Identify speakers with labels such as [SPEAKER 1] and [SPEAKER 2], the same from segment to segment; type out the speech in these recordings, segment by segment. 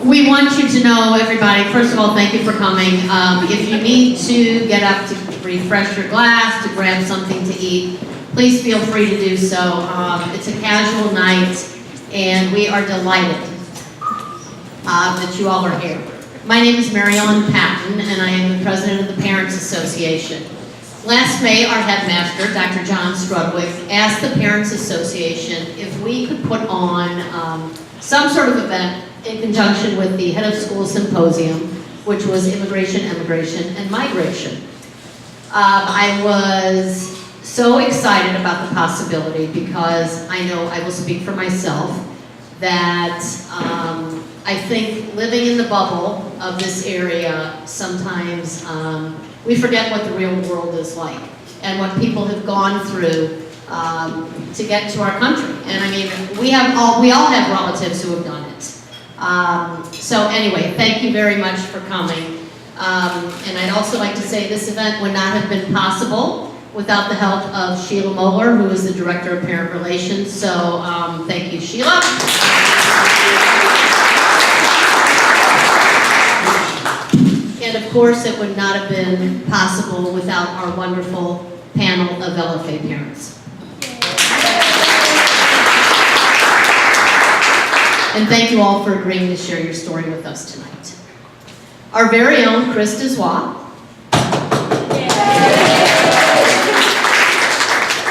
[SPEAKER 1] We want you to know, everybody, first of all, thank you for coming. If you need to get up to refresh your glass, to grab something to eat, please feel free to do so. It's a casual night, and we are delighted that you all are here. My name is Mary Ellen Patton, and I am the president of the Parents Association. Last May, our headmaster, Dr. John Strudwick, asked the Parents Association if we could put on some sort of event in conjunction with the HOS Symposium, which was Immigration, Emigration, and Migration. I was so excited about the possibility because I know I will speak for myself that I think living in the bubble of this area, sometimes we forget what the real world is like and what people have gone through to get to our country. And I mean, we all have relatives who have done it. So anyway, thank you very much for coming. And I'd also like to say this event would not have been possible without the help of Sheila Moeller, who is the Director of Parent Relations. So thank you, Sheila. And of course, it would not have been possible without our wonderful panel of LFA parents. And thank you all for agreeing to share your story with us tonight. Our very own Chris Dozois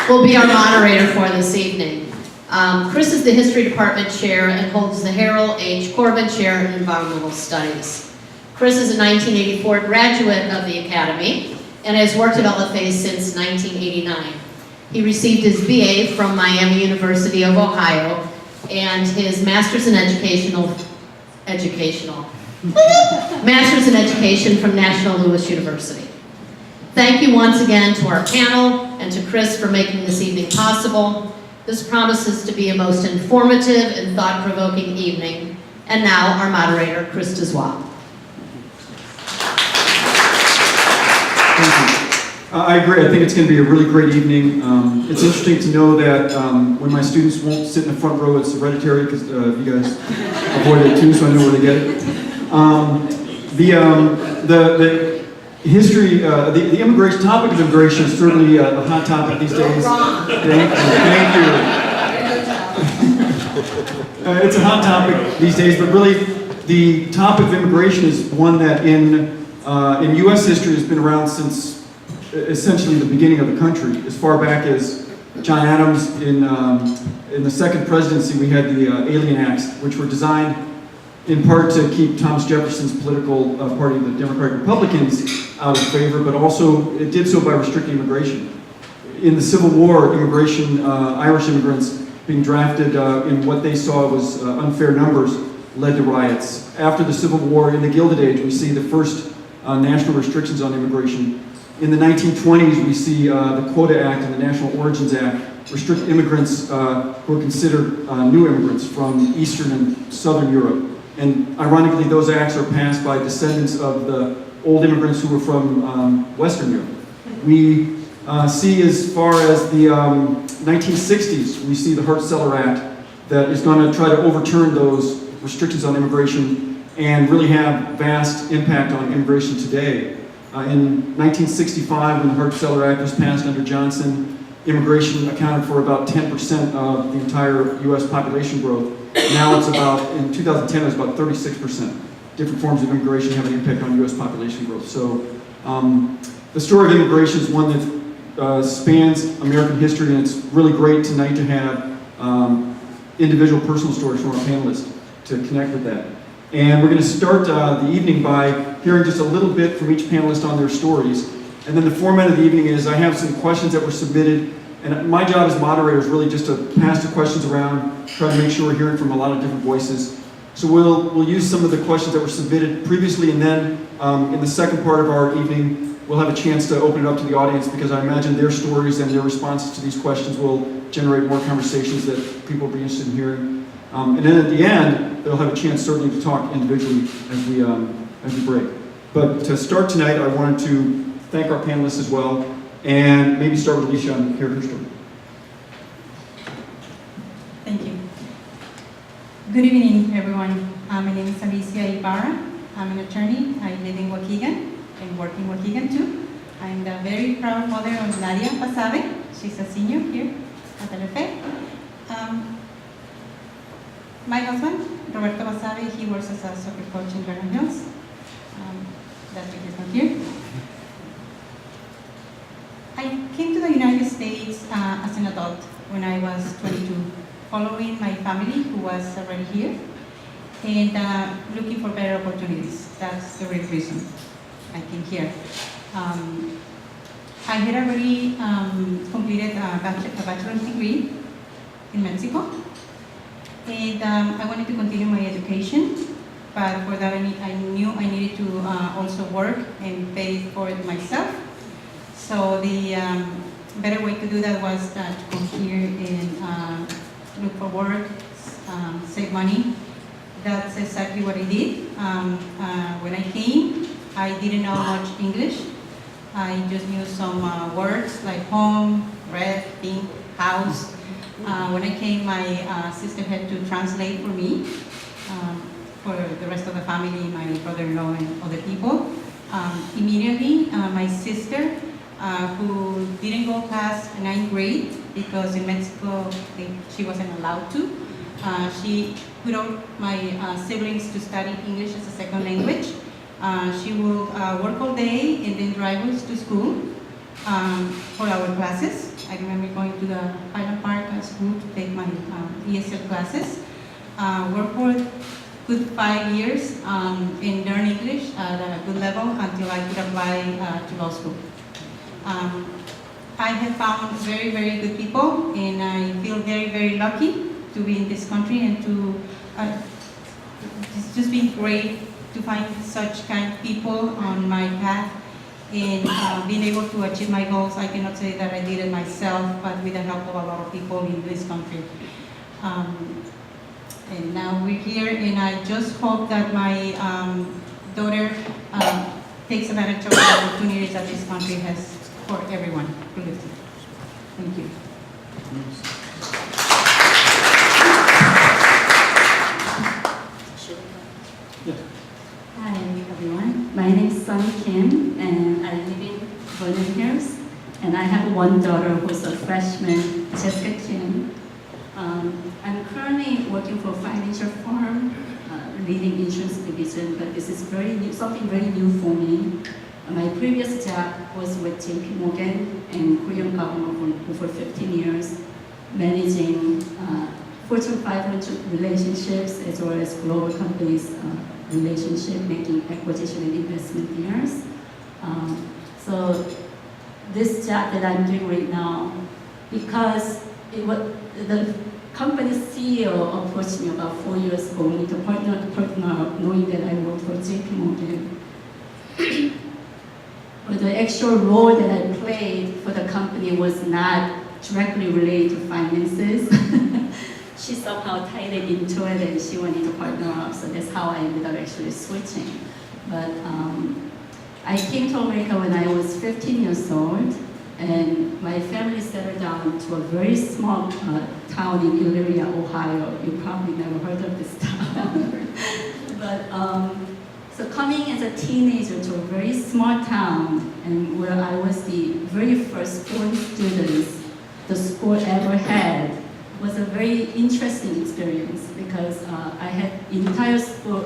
[SPEAKER 1] will be our moderator for this evening. Chris is the History Department Chair and holds the Harold H. Corbin Chair in Environmental Studies. Chris is a 1984 graduate of the Academy and has worked at LFA since 1989. He received his BA from Miami University of Ohio and his Master's in Master's in Education from National Louis University. Thank you once again to our panel and to Chris for making this evening possible. This promises to be a most informative and thought-provoking evening. And now, our moderator, Chris Dozois.
[SPEAKER 2] Thank you. I agree. I think it's going to be a really great evening. It's interesting to know that when my students won't sit in the front row, it's hereditary because you guys avoid it too, so I know where to get it. The history, the immigration topic of immigration is certainly a hot topic these days. Thank you. It's a hot topic these days, but really the topic of immigration is one that in U.S. history has been around since essentially the beginning of the country. As far back as John Adams in the second presidency, we had the Alien Acts, which were designed in part to keep Thomas Jefferson's political party, the Democratic Republicans, out of favor, but also it did so by restricting immigration. In the Civil War, immigration, Irish immigrants being drafted in what they saw was unfair numbers led to riots. After the Civil War, in the Gilded Age, we see the first national restrictions on immigration. In the 1920s, we see the Quota Act and the National Origins Act restrict immigrants who are considered new immigrants from Eastern and Southern Europe. And ironically, those acts are passed by descendants of the old immigrants who were from Western Europe. We see as far as the 1960s, we see the Hart-Celler Act that is going to try to overturn those restrictions on immigration and really have vast impact on immigration today. In 1965, when the Hart-Celler Act was passed under Johnson, immigration accounted for about 10% of the entire U.S. population growth. Now it's about, in 2010, it was about 36%. Different forms of immigration have an impact on U.S. population growth. So the story of immigration is one that spans American history, and it's really great tonight to have individual personal stories from our panelists to connect with that. And we're going to start the evening by hearing just a little bit from each panelist on their stories. And then the format of the evening is I have some questions that were submitted, and my job as moderator is really just to pass the questions around, try to make sure we're hearing from a lot of different voices. So we'll use some of the questions that were submitted previously, and then in the second part of our evening, we'll have a chance to open it up to the audience because I imagine their stories and their responses to these questions will generate more conversations that people will be interested in hearing. And then at the end, they'll have a chance certainly to talk individually as we break. But to start tonight, I wanted to thank our panelists as well, and maybe start with Alicia and hear her story.
[SPEAKER 3] Thank you. Good evening, everyone. My name is Alicia Ibarra. I'm an attorney. I live in Waukegan and work in Waukegan too. I'm the very proud mother of Nadia Basabe. She's a senior here at LFA. My husband, Roberto Basabe, he works as a soccer coach in Vernon Hills. That's why he's not here. I came to the United States as an adult when I was 22. Following my family who was already here and looking for better opportunities. That's the real reason I came here. I had already completed a bachelor's degree in Mexico, and I wanted to continue my education, but for that I knew I needed to also work and pay for it myself. So the better way to do that was to come here and look for work, save money. That's exactly what I did. When I came, I didn't know much English. I just knew some words like home, red, pink, house. When I came, my sister had to translate for me, for the rest of the family, my brother-in-law and other people. Immediately, my sister, who didn't go past 9th grade, because in Mexico she wasn't allowed to. She put out my siblings to study English as a second language. She will work all day and then drive us to school for our classes. I remember going to the Highland Park school to take my ESL classes. Work for a good 5 years and learn English at a good level until I could apply to law school. I have found very, very good people, and I feel very, very lucky to be in this country and to it's just been great to find such kind of people on my path and being able to achieve my goals. I cannot say that I did it myself, but with the help of a lot of people in this country. And now we're here, and I just hope that my daughter takes advantage of the opportunities that this country has for everyone who lives here. Thank you.
[SPEAKER 4] Hi everyone, my name is Sunny Kim and I live in Vernon Hills, and I have one daughter who's a freshman, Jessica Kim. I'm currently working for a financial firm, leading insurance division, but this is very new, something very new for me. My previous job was with JP Morgan and Korean government for over 15 years, managing Fortune 500 relationships as well as global companies relationship, making acquisition and investment deals. So this job that I'm doing right now, because the company's CEO approached me about 4 years ago, only to partner up, knowing that I work for JP Morgan. But the actual role that I played for the company was not directly related to finances. She somehow tied it into it and she wanted to partner up, so that's how I ended up actually switching. But I came to America when I was 15 years old, and my family settled down to a very small town in Elyria, Ohio. You probably never heard of this town. But so coming as a teenager to a very small town, and where I was the very first foreign student the school ever had, was a very interesting experience because I had entire school,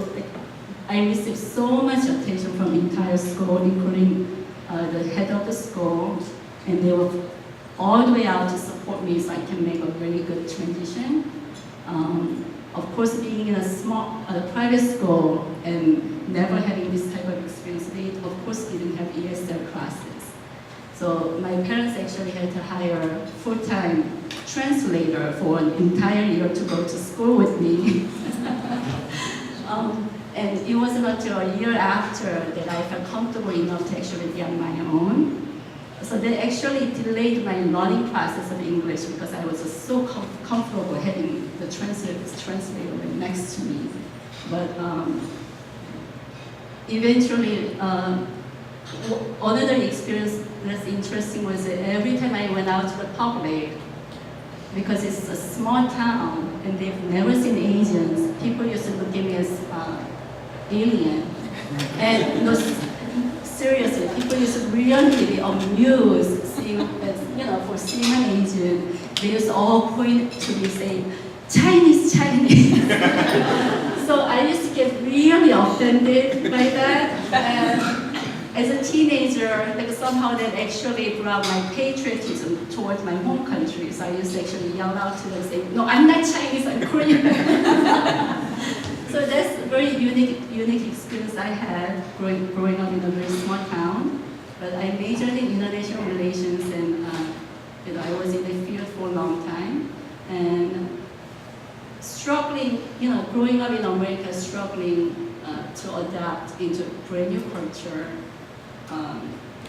[SPEAKER 4] I received so much attention from entire school, including the head of the school, and they were all the way out to support me so I can make a very good transition. Of course, being in a small private school and never having this type of experience, they of course didn't have ESL classes. So my parents actually had to hire a full-time translator for an entire year to go to school with me. And it wasn't until a year after that I felt comfortable enough to actually be on my own. So they actually delayed my learning process of English because I was so comfortable having the translator right next to me. But eventually, another experience that's interesting was that every time I went out to the public, because it's a small town, and they've never seen Asians. People used to look at me as alien. And no, seriously, people used to really be amused seeing, for seeing an Asian. They used to all point to me saying, Chinese, Chinese. So I used to get really offended by that. And as a teenager, like somehow that actually brought my patriotism towards my home country. So I used to actually yell out to them saying, no, I'm not Chinese, I'm Korean. So that's a very unique experience I had growing up in a very small town. But I majored in international relations, and I was in the field for a long time. And struggling, growing up in America, struggling to adapt into brand new culture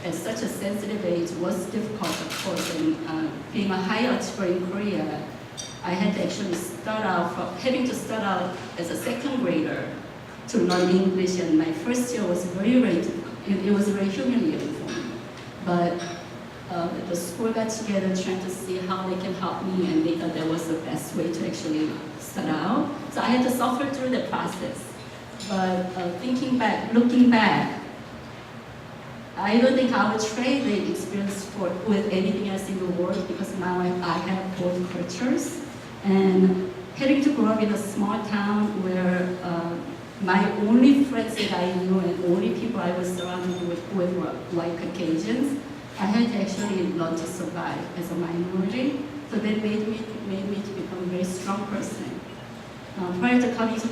[SPEAKER 4] at such a sensitive age was difficult, of course. And being a high achiever in Korea, I had to actually having to start out as a second grader to learn English, and my first year was it was very humiliating for me. But the school got together trying to see how they can help me, and they thought that was the best way to actually start out. So I had to suffer through the process. But looking back, I don't think I would trade the experience with anything else in the world, because now I have both cultures. And having to grow up in a small town where my only friends that I knew and only people I was surrounded with were white Caucasians, I had to actually learn to survive as a minority. So that made me to become a very strong person. Prior to coming to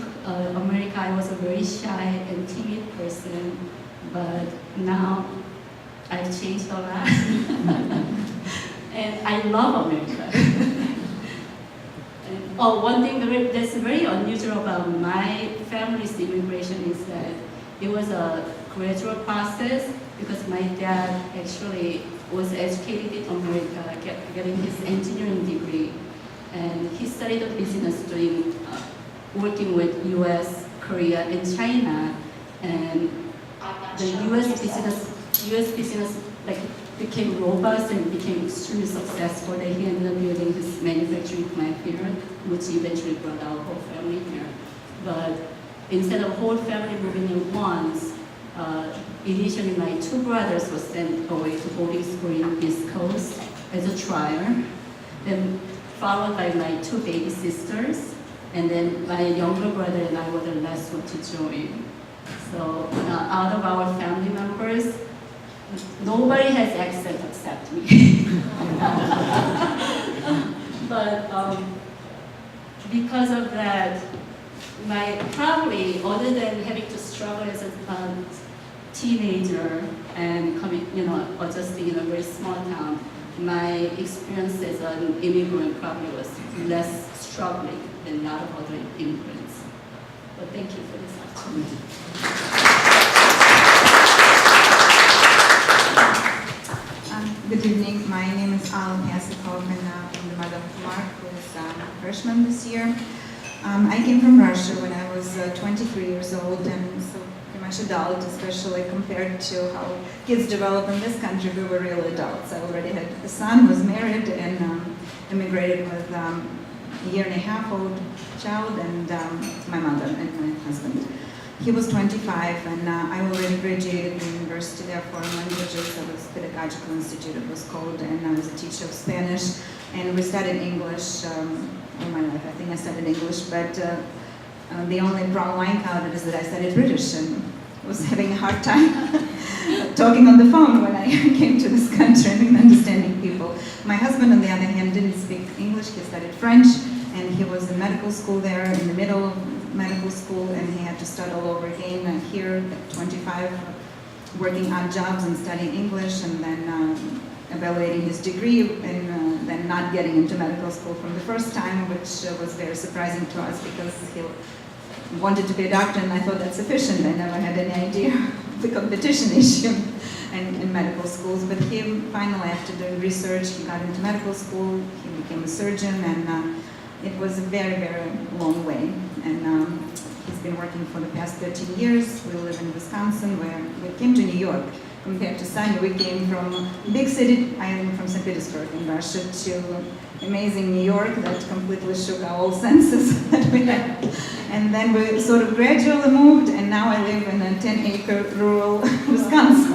[SPEAKER 4] America, I was a very shy and timid person, but now I've changed a lot. And I love America. One thing that's very unusual about my family's immigration is that it was a gradual process, because my dad actually was educated in America, getting his engineering degree, and he studied business working with US, Korea, and China, and the US business became robust and became extremely successful. That he ended up building his manufacturing plant here, which eventually brought our whole family here. But instead of whole family moving in once, initially my two brothers were sent away to boarding school in the East Coast as a trial, then followed by my two baby sisters, and then my younger brother and I were the last one to join. So out of our family members, nobody has accent except me. But because of that, probably other than having to struggle as a teenager and adjusting in a very small town, my experience as an immigrant probably was less struggling than a lot of other immigrants. But thank you for this opportunity.
[SPEAKER 5] Good evening. My name is Alan Yasikov, and I'm the mother of Mark, who is a freshman this year. I came from Russia when I was 23 years old, and so pretty much adult, especially compared to how kids develop in this country. We were real adults. I already had a son, was married, and immigrated with a year-and-a-half-old child, and my mother and my husband. He was 25, and I already graduated from University of Foreign Languages. That was Pedagogical Institute, it was called, and I was a teacher of Spanish. And we studied English all my life. I think I studied English, but the only problem I encountered is that I studied British and was having a hard time talking on the phone when I came to this country and understanding people. My husband, on the other hand, didn't speak English. He studied French, and he was in medical school there, in the middle of medical school, and he had to start all over again here at 25, working odd jobs and studying English, and then evaluating his degree, and then not getting into medical school from the first time, which was very surprising to us, because he wanted to be a doctor, and I thought that's sufficient. I never had any idea of the competition issue in medical schools. But he finally, after doing research, he got into medical school, he became a surgeon, and it was a very, very long way. And he's been working for the past 13 years. We live in Wisconsin, where we came to New York. Compared to Sunny, we came from a big city, I am from St. Petersburg in Russia, to amazing New York that completely shook our old senses that we had. And then we sort of gradually moved, and now I live in a 10-acre rural Wisconsin.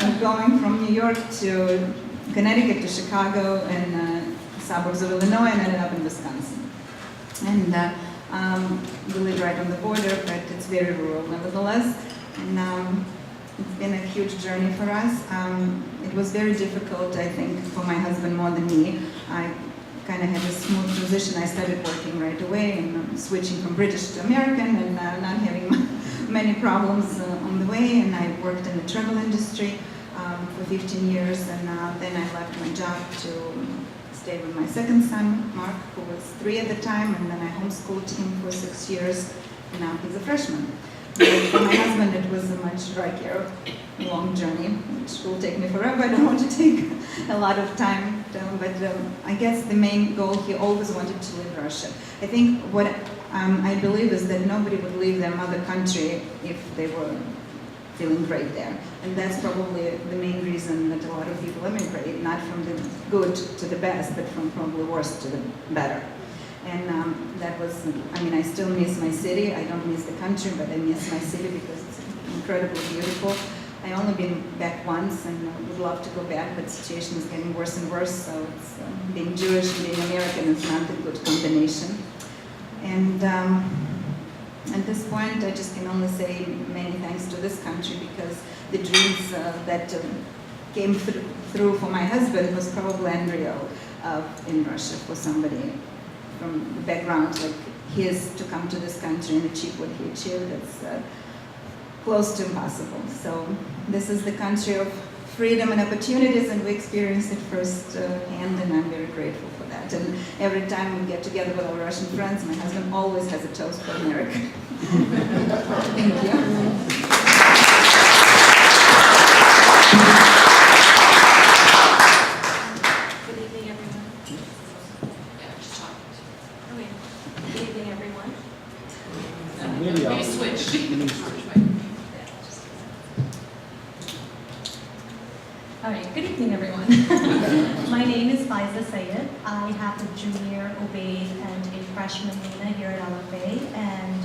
[SPEAKER 5] I'm going from New York to Connecticut to Chicago and suburbs of Illinois, and ended up in Wisconsin. And we live right on the border, but it's very rural nevertheless. And it's been a huge journey for us. It was very difficult, I think, for my husband more than me. I kind of had a smooth transition. I started working right away and switching from British to American and not having many problems on the way. And I worked in the travel industry for 15 years, and then I left my job to stay with my second son, Mark, who was 3 at the time, and then I homeschooled him for 6 years, and now he's a freshman. But for my husband, it was a much rockier, long journey, which will take me forever. I don't want to take a lot of time, but I guess the main goal, he always wanted to leave Russia. I think what I believe is that nobody would leave their mother country if they were feeling great there. And that's probably the main reason that a lot of people emigrate, not from the good to the best, but from probably worse to the better. And that was, I mean, I still miss my city. I don't miss the country, but I miss my city because it's incredibly beautiful. I only been back once and would love to go back, but the situation is getting worse and worse, so it's, being Jewish and being American is not a good combination. And at this point, I just can only say many thanks to this country, because the dreams that came through for my husband was probably unreal in Russia for somebody from the background like his to come to this country and achieve what he achieved. It's close to impossible. So this is the country of freedom and opportunities, and we experienced it firsthand, and I'm very grateful for that. And every time we get together with our Russian friends, my husband always has a toast for America. Thank you.
[SPEAKER 6] All right, good evening, everyone. My name is Faiza Sayed. I have a junior, Obaid, and a freshman, Nina, here at LFA, and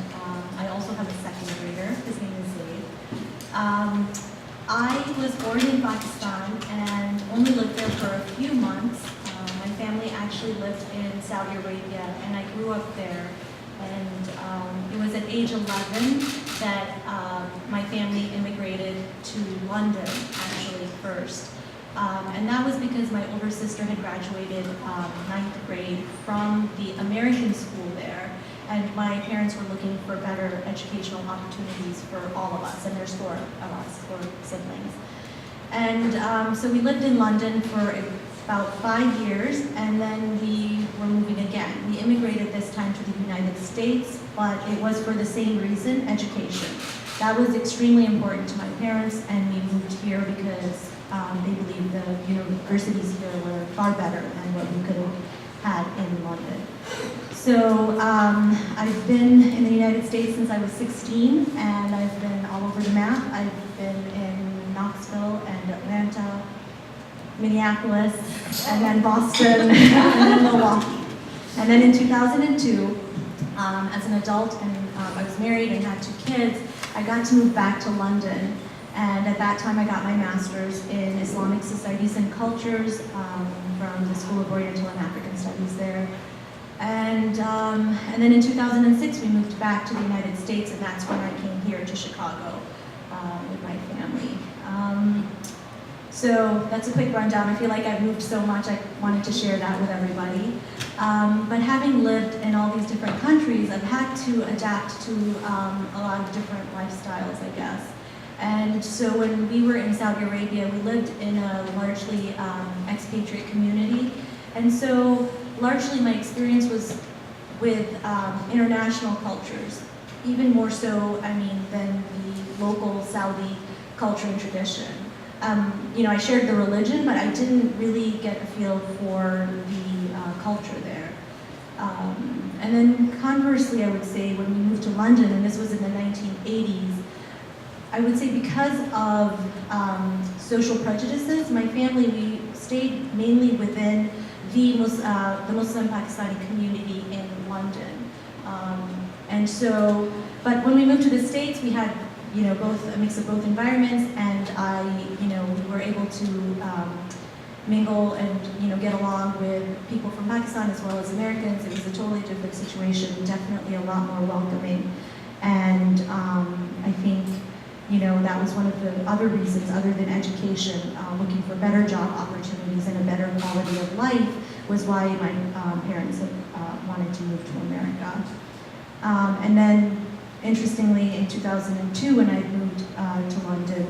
[SPEAKER 6] I also have a second grader. His name is Zaid. I was born in Pakistan and only lived there for a few months. My family actually lived in Saudi Arabia, and I grew up there. And it was at age 11 that my family immigrated to London, actually, first. And that was because my older sister had graduated 9th grade from the American school there, and my parents were looking for better educational opportunities for all of us, and there's 4 of us, 4 siblings. And so we lived in London for about 5 years, and then we were moving again. We immigrated this time to the United States, but it was for the same reason, education. That was extremely important to my parents, and we moved here because they believed the universities here were far better than what we could have had in London. So I've been in the United States since I was 16, and I've been all over the map. I've been in Knoxville and Atlanta, Minneapolis, and then Boston, and then Milwaukee. And then in 2002, as an adult, and I was married and had 2 kids, I got to move back to London. And at that time, I got my master's in Islamic Societies and Cultures from the School of Oriental and African Studies there. And then in 2006, we moved back to the United States, and that's when I came here to Chicago with my family. So that's a quick rundown. I feel like I've moved so much, I wanted to share that with everybody. But having lived in all these different countries, I've had to adapt to a lot of different lifestyles, I guess. And so when we were in Saudi Arabia, we lived in a largely expatriate community. And so largely my experience was with international cultures, even more so, I mean, than the local Saudi culture and tradition. I shared the religion, but I didn't really get a feel for the culture there. And then conversely, I would say when we moved to London, and this was in the 1980s, I would say because of social prejudices, my family, we stayed mainly within the Muslim Pakistani community in London. And so, but when we moved to the States, we had, both a mix of both environments, and we were able to mingle and, get along with people from Pakistan as well as Americans. It was a totally different situation, definitely a lot more welcoming. And I think, that was one of the other reasons, other than education, looking for better job opportunities and a better quality of life, was why my parents wanted to move to America. And then, interestingly, in 2002, when I moved to London,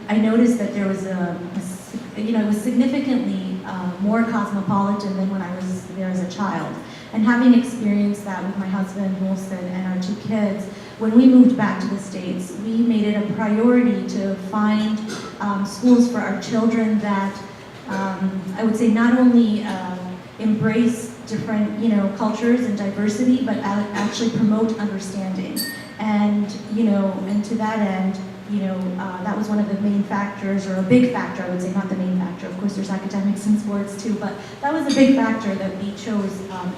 [SPEAKER 6] I noticed that there was it was significantly more cosmopolitan than when I was there as a child. And having experienced that with my husband, Wilson, and our 2 kids, when we moved back to the States, we made it a priority to find schools for our children that I would say not only embrace different cultures and diversity, but actually promote understanding. And and to that end, that was one of the main factors, or a big factor, I would say, not the main factor. Of course, there's academics and sports too, but that was a big factor that we chose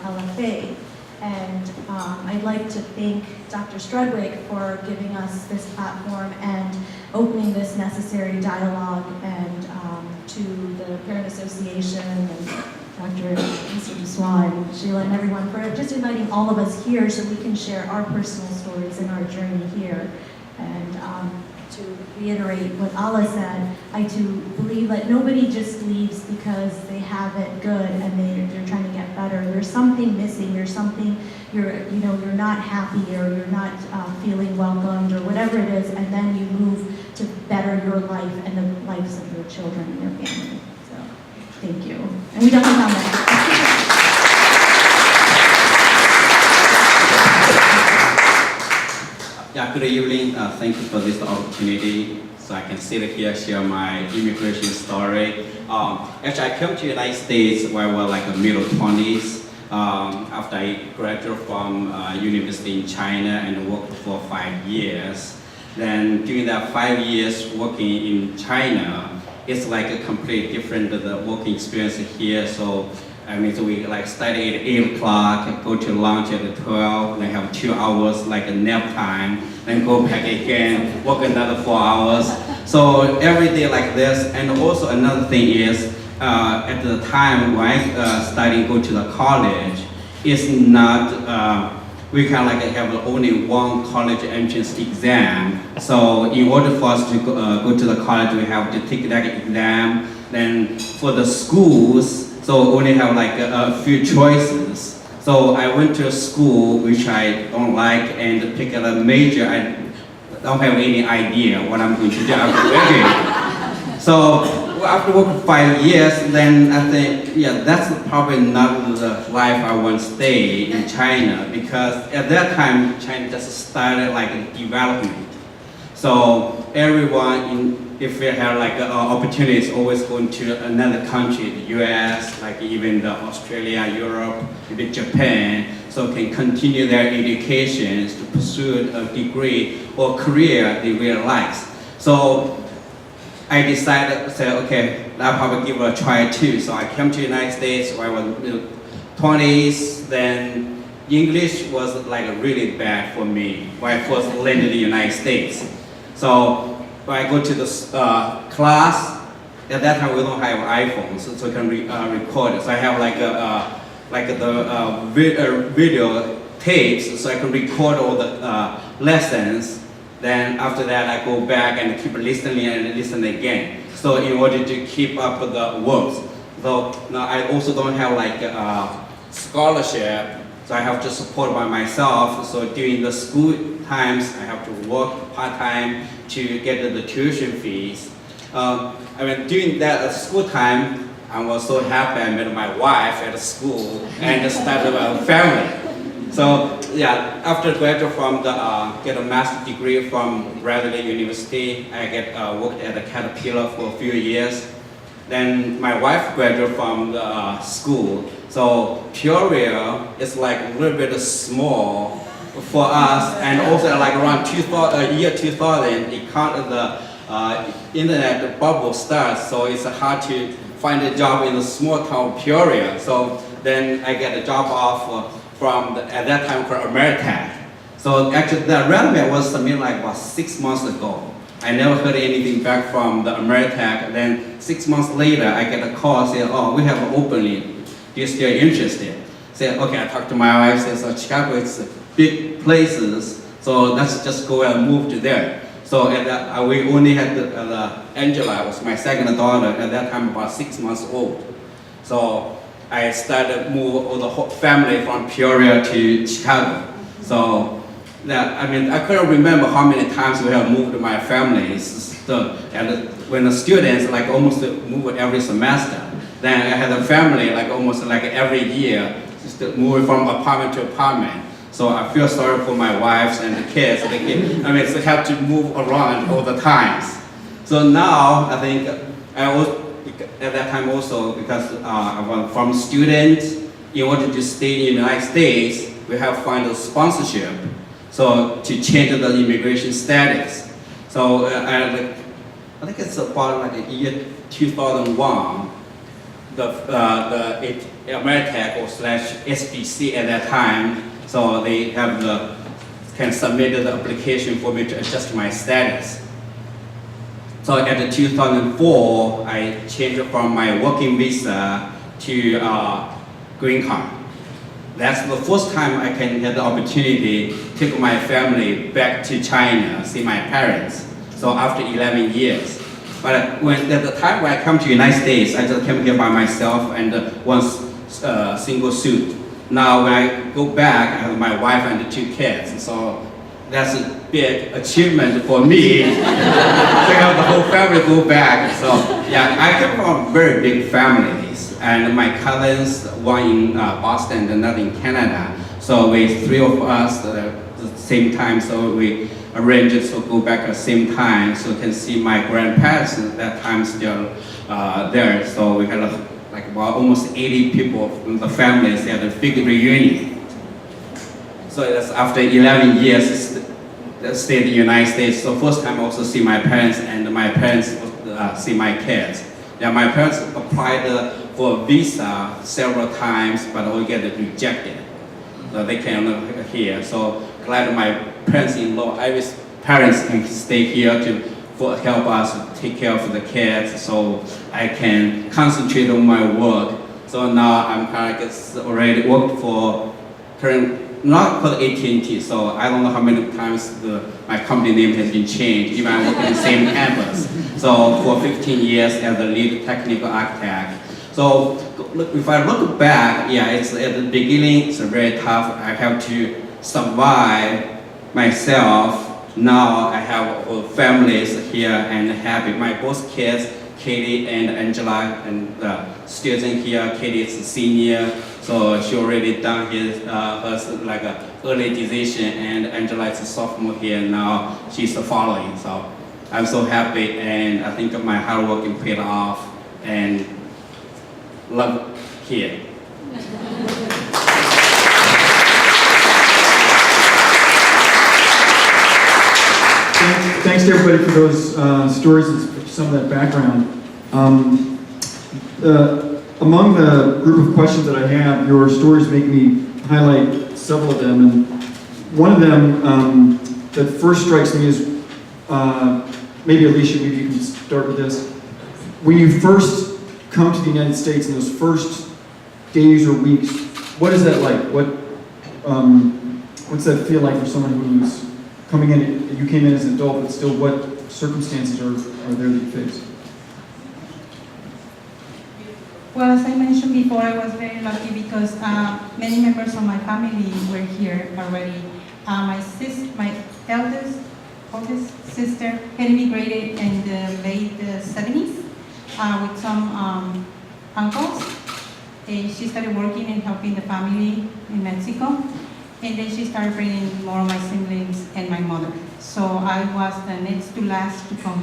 [SPEAKER 6] LFA. And I'd like to thank Dr. Strudwick for giving us this platform and opening this necessary dialogue, and to the Parent Association and Dr. Dozois and Sheila and everyone for just inviting all of us here so we can share our personal stories and our journey here. And to reiterate what Allah said, I do believe that nobody just leaves because they have it good and they're trying to get better. There's something missing. There's something you're not happy, or you're not feeling welcomed, or whatever it is, and then you move to better your life and the lives of your children and your family. So, thank you. And we definitely found that.
[SPEAKER 7] Yeah, good evening. Thank you for this opportunity. So I can sit here, share my immigration story. Actually, I came to the United States when I was like a middle 20s. After I graduated from university in China and worked for 5 years. Then during that 5 years working in China, it's like a completely different working experience here. So so we like study at 8 o'clock, go to lunch at 12, then have 2 hours like a nap time, then go back again, work another 4 hours. So every day like this. And also another thing is, at the time when I started go to the college, it's not, we can like have only one college entrance exam. So in order for us to go to the college, we have to take that exam. Then for the schools, so only have like a few choices. So I went to a school which I don't like and pick a major. I don't have any idea what I'm going to do after graduating. So after working 5 years, then I think, yeah, that's probably not the life I want to stay in China, because at that time, China just started like development. So everyone, if they have like opportunities, always going to another country, the US, like even the Australia, Europe, even Japan, so can continue their education to pursue a degree or career they really like. So I decided to say, okay, I'll probably give it a try too. So I came to the United States when I was in the 20s, then English was like really bad for me when I first landed in the United States. So when I go to the class, at that time we don't have iPhones, so I can record it. So I have like the video tapes, so I can record all the lessons. Then after that, I go back and keep listening and listen again. So in order to keep up with the works. So now I also don't have like a scholarship, so I have to support by myself. So during the school times, I have to work part-time to get the tuition fees. During that school time, I was so happy I met my wife at school and started a family. So yeah, after graduate from get a master's degree from Bradley University, I worked at a Caterpillar for a few years. Then my wife graduated from the school. So Peoria is like a little bit small for us, and also like around year 2000, the internet bubble starts, so it's hard to find a job in a small town Peoria. So then I get a job offer from at that time for Ameritech. So actually the resume was submitted like about 6 months ago. I never heard anything back from the Ameritech. Then 6 months later, I get a call saying, oh, we have an opening. Do you still interested? Say, okay, I talked to my wife, says, so Chicago is big places, so let's just go and move to there. So at that, we only had Angela, was my second daughter, at that time about 6 months old. So I started move all the whole family from Peoria to Chicago. So I couldn't remember how many times we have moved my families. And when the students like almost move every semester, then I had a family like almost like every year, just moving from apartment to apartment. So I feel sorry for my wives and the kids. They have to move around all the times. So now I think at that time also, because I'm from student, in order to stay in the United States, we have to find a sponsorship. So to change the immigration status. So I think it's about like the year 2001, the Ameritech or / SBC at that time. So they have can submit the application for me to adjust my status. So at the 2004, I changed from my working visa to green card. That's the first time I can get the opportunity to take my family back to China, see my parents. So after 11 years. But at the time when I come to United States, I just came here by myself and one single suit. Now when I go back, I have my wife and the 2 kids. So that's a big achievement for me to have the whole family go back. So yeah, I come from very big families, and my cousins, one in Boston and another in Canada. So we 3 of us at the same time. So we arranged to go back at the same time, so you can see my grandparents at that time still there. So we had like about almost 80 people from the families at a big reunion. So that's after 11 years stayed in the United States. So first time I also see my parents, and my parents see my kids. Yeah, my parents applied for a visa several times, but all get rejected. So they cannot here. So glad my parents-in-law, Irish parents, can stay here to help us take care of the kids, so I can concentrate on my work. So now I'm kind of already worked for not for AT&T, so I don't know how many times my company name has been changed, even I work in the same campus. So for 15 years as the lead technical architect. So if I look back, yeah, it's at the beginning, it's very tough. I have to survive myself. Now I have families here and happy. My both kids, Katie and Angela, and the student here, Katie is a senior, so she already done her like a early decision, and Angela is a sophomore here now. She's following, so I'm so happy, and I think my hard work paid off, and love here.
[SPEAKER 2] Thanks to everybody for those stories and some of that background. Among the group of questions that I have, your stories make me highlight several of them. And one of them that first strikes me is, maybe Alicia, maybe you can start with this. When you first come to the United States in those first days or weeks, what is that like? What's that feel like for someone who's coming in? You came in as an adult, but still, what circumstances are there that you face?
[SPEAKER 3] Well, as I mentioned before, I was very lucky because many members of my family were here already. My oldest sister had immigrated in the late 70s with some uncles. And she started working and helping the family in Mexico. And then she started bringing more of my siblings and my mother. So I was the next to last to come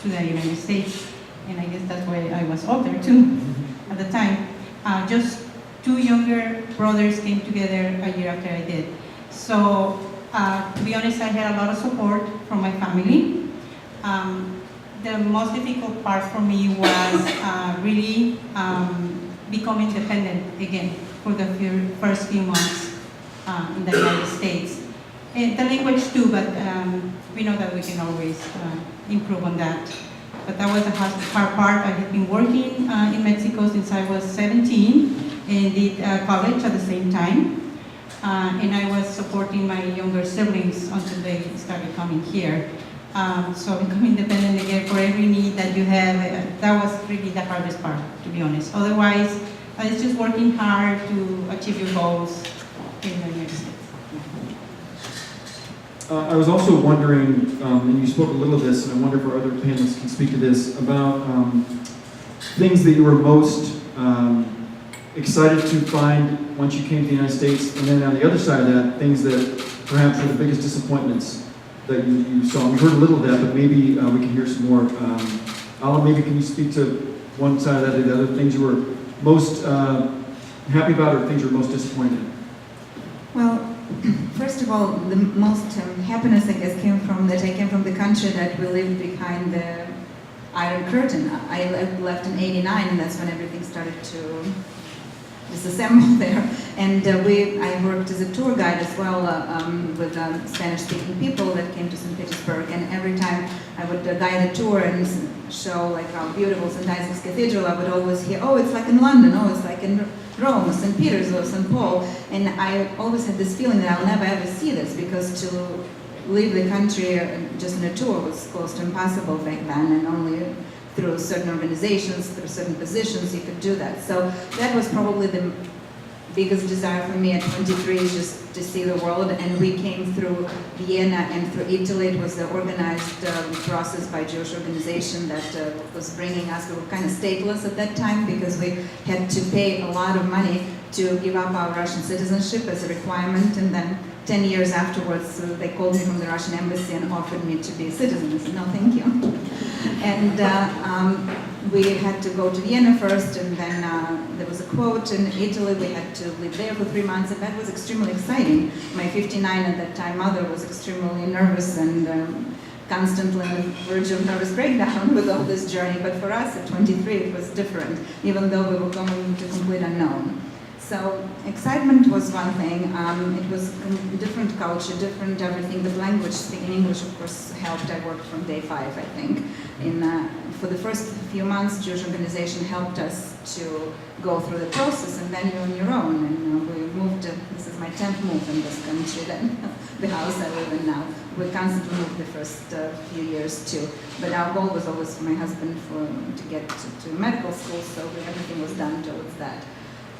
[SPEAKER 3] to the United States. And I guess that's why I was older too at the time. Just 2 younger brothers came together a year after I did. So to be honest, I had a lot of support from my family. the most difficult part for me was really become independent again for the first few months in the United States. And the language too, but we know that we can always improve on that. But that was the hard part. I had been working in Mexico since I was 17 and did college at the same time. And I was supporting my younger siblings until they started coming here. So becoming independent again for every need that you have, that was really the hardest part, to be honest. Otherwise, it's just working hard to achieve your goals in the United States.
[SPEAKER 2] I was also wondering, and you spoke a little of this, and I wonder if our other panelists can speak to this, about things that you were most excited to find once you came to the United States, and then on the other side of that, things that perhaps were the biggest disappointments that you saw. We heard a little of that, but maybe we can hear some more. Alan, maybe can you speak to one side of that, the other things you were most happy about, or things you were most disappointed in?
[SPEAKER 5] Well, first of all, the most happiness, I guess, came from that I came from the country that we lived behind the Iron Curtain. I left in '89, and that's when everything started to disassemble there. And I worked as a tour guide as well with Spanish-speaking people that came to St. Petersburg. And every time I would guide a tour and show like how beautiful St. Isaac's Cathedral, I would always hear, oh, it's like in London, oh, it's like in Rome, St. Peter's or St. Paul. And I always had this feeling that I'll never ever see this, because to leave the country just on a tour was close to impossible back then, and only through certain organizations, through certain positions, you could do that. So that was probably the biggest desire for me at 23, is just to see the world. And we came through Vienna and through Italy. It was the organized process by a Jewish organization that was bringing us. We were kind of stateless at that time because we had to pay a lot of money to give up our Russian citizenship as a requirement. And then 10 years afterwards, they called me from the Russian embassy and offered me to be a citizen. I said, no, thank you. And we had to go to Vienna first, and then there was a quote in Italy. We had to live there for 3 months, and that was extremely exciting. My 59 at that time mother was extremely nervous and constantly on the verge of nervous breakdown with all this journey. But for us at 23, it was different, even though we were going to complete unknown. So excitement was one thing. It was a different culture, different everything. The language, speaking English, of course, helped. I worked from day 5, I think. For the first few months, Jewish organization helped us to go through the process, and then you're on your own. And we moved. This is my 10th move in this country. Then the house I live in now. We constantly moved the first few years too. But our goal was always for my husband to get to medical school, so everything was done towards that.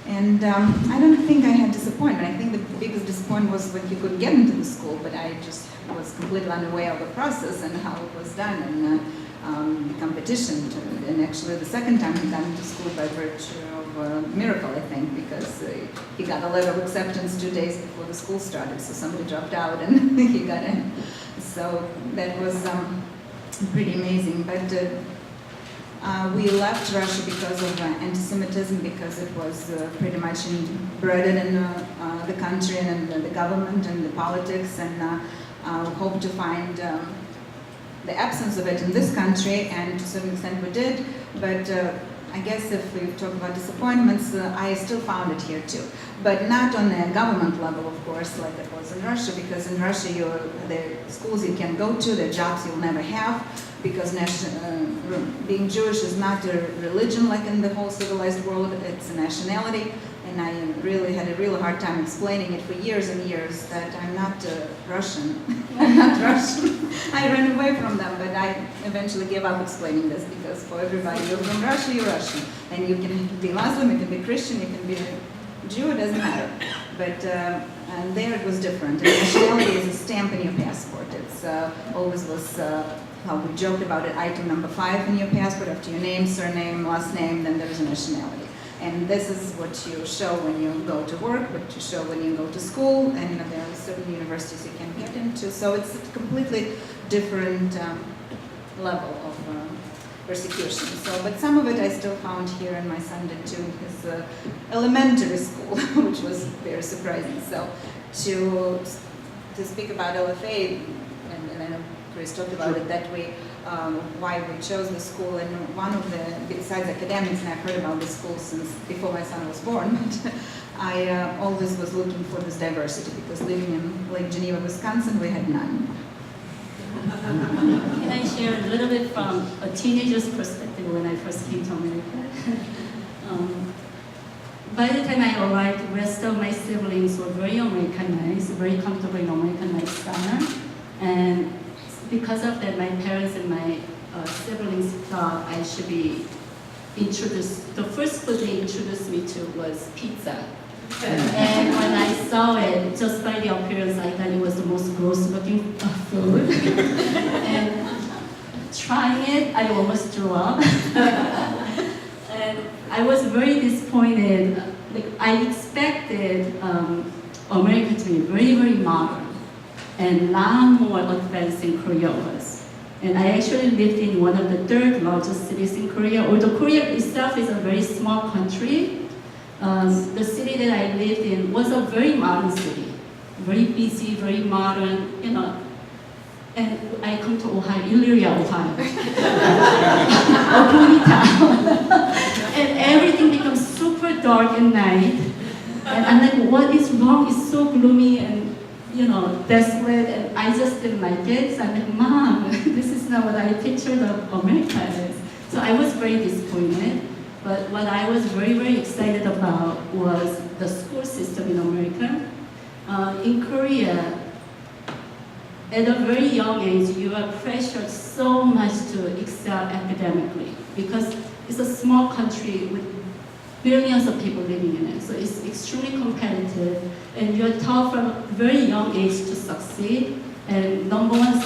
[SPEAKER 5] And I don't think I had disappointment. I think the biggest disappointment was when he could get into the school, but I just was completely unaware of the process and how it was done, and competition. And actually the second time he got into school by virtue of a miracle, I think, because he got a letter of acceptance 2 days before the school started, so somebody dropped out and he got in. So that was pretty amazing. But we left Russia because of anti-Semitism, because it was pretty much embedded in the country and in the government and the politics, and we hope to find the absence of it in this country, and to a certain extent we did, but I guess if we talk about disappointments, I still found it here too. But not on a government level, of course, like it was in Russia, because in Russia the schools you can go to, the jobs you'll never have, because being Jewish is not a religion like in the whole civilized world, it's a nationality. And I really had a really hard time explaining it for years and years that I'm not Russian. I'm not Russian. I ran away from them, but I eventually gave up explaining this, because for everybody, you're from Russia, you're Russian. And you can be Muslim, you can be Christian, you can be Jew, it doesn't matter. But and there it was different. And nationality is a stamp in your passport. It's always was how we joked about it, item number 5 in your passport, after your name, surname, last name, then there's a nationality. And this is what you show when you go to work, what you show when you go to school, and there are certain universities you can get into. So it's a completely different level of persecution. So, but some of it I still found here, and my son did too in his elementary school, which was very surprising. So to speak about LFA, and I know Chris talked about it that way, why we chose the school. And one of the, besides academics, and I've heard about this school since before my son was born, but I always was looking for this diversity because living in Lake Geneva, Wisconsin, we had none.
[SPEAKER 4] Can I share a little bit from a teenager's perspective when I first came to America? By the time I arrived, the rest of my siblings were very Americanized, very comfortable in American lifestyle. And because of that, my parents and my siblings thought I should be introduced. The first food they introduced me to was pizza. And when I saw it, just by the appearance, I thought it was the most gross looking food. And trying it, I almost threw up. And I was very disappointed. Like, I expected America to be very, very modern and a lot more advanced than Korea was. And I actually lived in one of the third largest cities in Korea. Although Korea itself is a very small country, the city that I lived in was a very modern city, very busy, very modern, you know. And I come to Ohio, Elyria, Ohio, a gloomy town, and everything becomes super dark at night. And I'm like, what is wrong? It's so gloomy and, you know, desolate, and I just didn't like it. So I'm like, Mom, this is not what I pictured of America is. So I was very disappointed. But what I was very, very excited about was the school system in America. In Korea, at a very young age, you are pressured so much to excel academically because it's a small country with billions of people living in it. So it's extremely competitive, and you're taught from a very young age to succeed. And number one,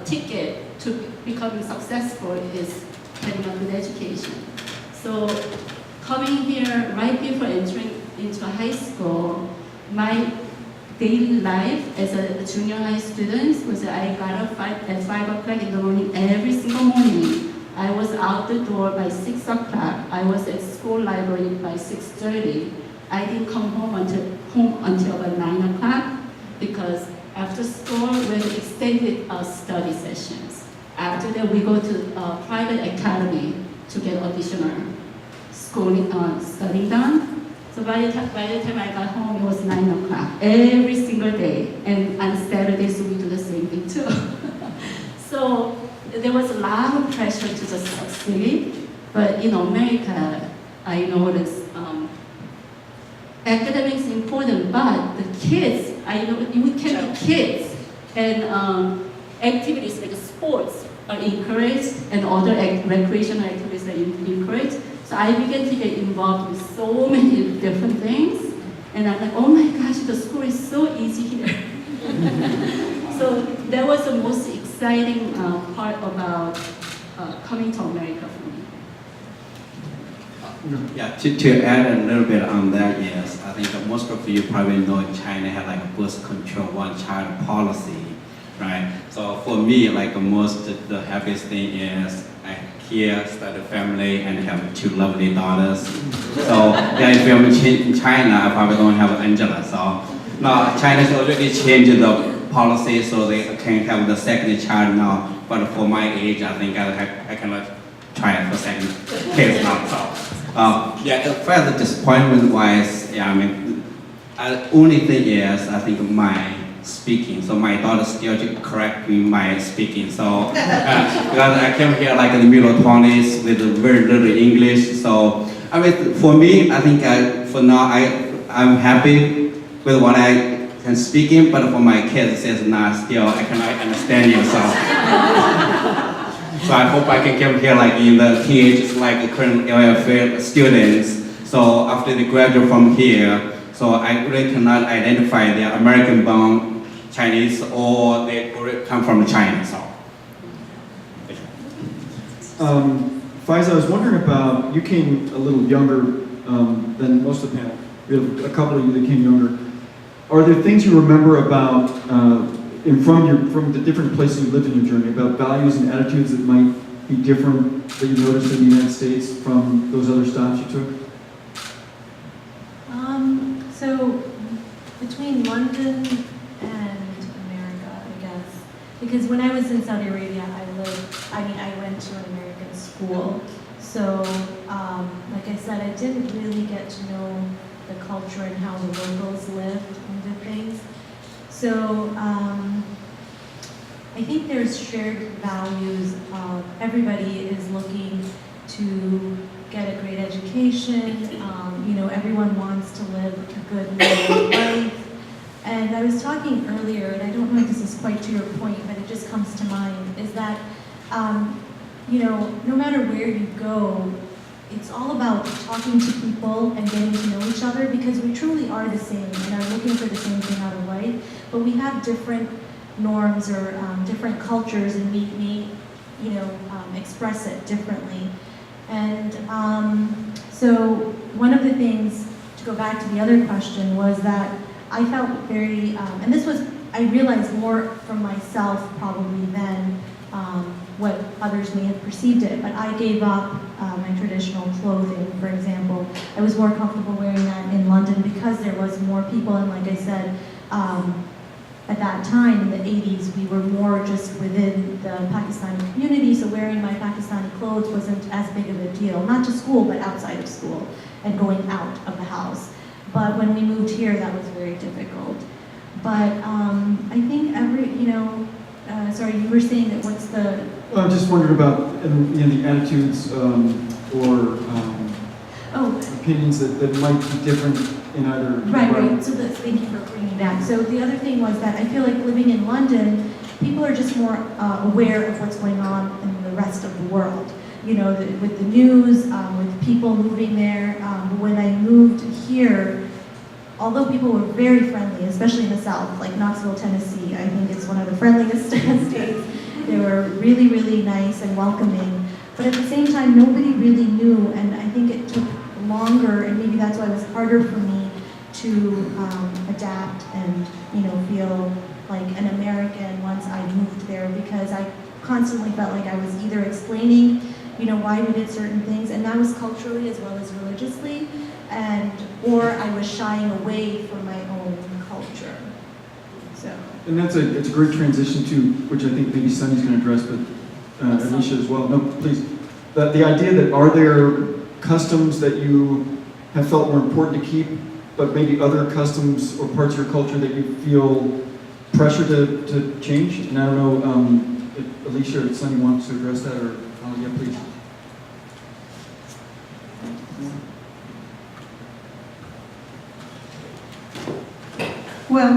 [SPEAKER 4] ticket to becoming successful is getting a good education. So coming here right before entering into high school, my daily life as a junior high student was that I got up at 5 o'clock in the morning every single morning. I was out the door by 6 o'clock. I was at school library by 6:30. I didn't come home until about 9 o'clock because after school we had extended study sessions. After that, we go to a private academy to get additional schooling, studying done. So by the time I got home, it was 9 o'clock every single day. And on Saturdays, we do the same thing too. So there was a lot of pressure to just succeed. But in America, I noticed academics is important, but the kids, we can be kids. And activities like sports are encouraged and other recreational activities are encouraged. So I began to get involved with so many different things. And I'm like, oh my gosh, the school is so easy here. So that was the most exciting part about coming to America for me.
[SPEAKER 7] Yeah, to add a little bit on that, yes, I think that most of you probably know China had like a birth control, one-child policy, right? So for me, like the happiest thing is I here start a family and have 2 lovely daughters. So yeah, if I'm in China, I probably don't have Angela. So now China's already changed the policy so they can have the second child now. But for my age, I think I cannot try it for second kids now. So. Yeah, further disappointment-wise, yeah, I mean, only thing is, I think my speaking. So my daughter still correct me my speaking. So because I came here like in the middle 20s with very little English. So I mean, for me, I think for now I'm happy with what I can speak in. But for my kids, it says nah, still I cannot understand you. So I hope I can come here like in the teenagers, like the current LFA students. So after they graduate from here, so I really cannot identify they're American-born Chinese or they come from China. So.
[SPEAKER 2] Faiza, I was wondering about, you came a little younger than most of the panel. We have a couple of you that came younger. Are there things you remember about from the different places you lived in your journey, about values and attitudes that might be different that you noticed in the United States from those other stops you took?
[SPEAKER 6] So between London and America, I guess, because when I was in Saudi Arabia, I went to an American school. So, like I said, I didn't really get to know the culture and how the locals lived and did things. So, I think there's shared values of everybody is looking to get a great education. Everyone wants to live a good life. And I was talking earlier, and I don't know if this is quite to your point, but it just comes to mind, is that, no matter where you go, it's all about talking to people and getting to know each other, because we truly are the same and are looking for the same thing out of life, but we have different norms or different cultures, and we may, express it differently. And so one of the things, to go back to the other question, was that I felt very, and this was, I realized more from myself probably than what others may have perceived it, but I gave up my traditional clothing, for example. I was more comfortable wearing that in London because there was more people, and like I said, at that time, in the 80s, we were more just within the Pakistani community, so wearing my Pakistani clothes wasn't as big of a deal, not to school, but outside of school, and going out of the house. But when we moved here, that was very difficult. But I think sorry, you were saying that what's the...
[SPEAKER 2] I just wondered about the attitudes or opinions that might be different in either...
[SPEAKER 6] Right. So thank you for bringing that. So the other thing was that I feel like living in London, people are just more aware of what's going on in the rest of the world. With the news, with people moving there. When I moved here, although people were very friendly, especially in the South, like Knoxville, Tennessee, I think it's one of the friendliest states. They were really, really nice and welcoming. But at the same time, nobody really knew, and I think it took longer, and maybe that's why it was harder for me to adapt and feel like an American once I moved there, because I constantly felt like I was either explaining why we did certain things, and that was culturally as well as religiously, or I was shying away from my own culture. So.
[SPEAKER 2] And it's a great transition to, which I think maybe Sunny's going to address, but Alicia as well. No, please. The idea that are there customs that you have felt were important to keep, but maybe other customs or parts of your culture that you feel pressure to change? And I don't know if Alicia or Sunny wants to address that, or yeah, please.
[SPEAKER 3] Well,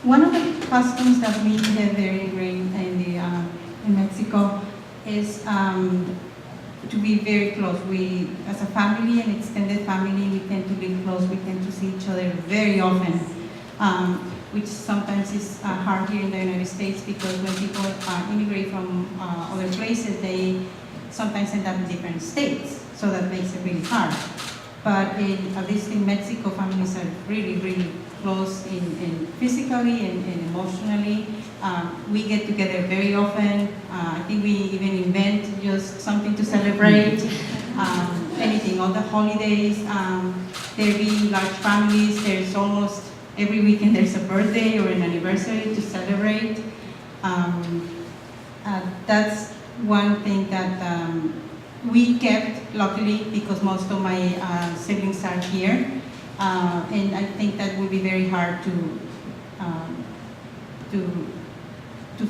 [SPEAKER 3] one of the customs that we have very ingrained in Mexico is to be very close. We, as a family, an extended family, we tend to be close. We tend to see each other very often, which sometimes is hard here in the United States, because when people immigrate from other places, they sometimes end up in different states, so that makes it really hard. But at least in Mexico, families are really, really close in physically and emotionally. We get together very often. I think we even invent just something to celebrate. Anything, all the holidays. There be large families. There's almost every weekend there's a birthday or an anniversary to celebrate. That's one thing that we kept, luckily, because most of my siblings are here, and I think that would be very hard to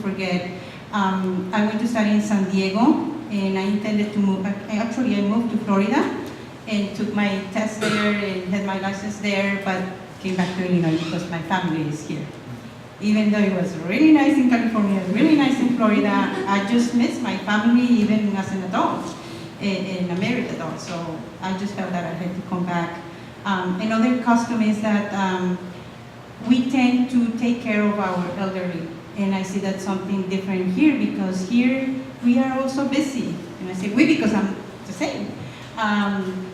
[SPEAKER 3] forget. I went to study in San Diego, and I intended to move. Actually, I moved to Florida and took my test there and had my license there, but came back to Illinois because my family is here. Even though it was really nice in California, really nice in Florida, I just miss my family even as an adult. And a married adult, so I just felt that I had to come back. Another custom is that we tend to take care of our elderly, and I see that's something different here, because here we are also busy, and I say we because I'm the same.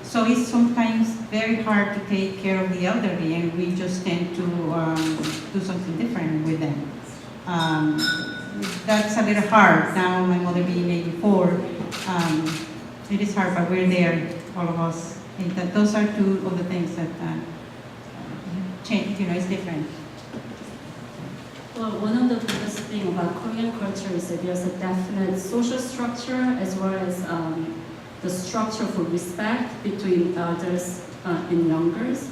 [SPEAKER 3] So it's sometimes very hard to take care of the elderly, and we just tend to do something different with them. That's a little hard now, my mother being 84. It is hard, but we're there, all of us. And those are two of the things that change, it's different.
[SPEAKER 4] Well, one of the biggest thing about Korean culture is that there's a definite social structure as well as the structure for respect between elders and youngers.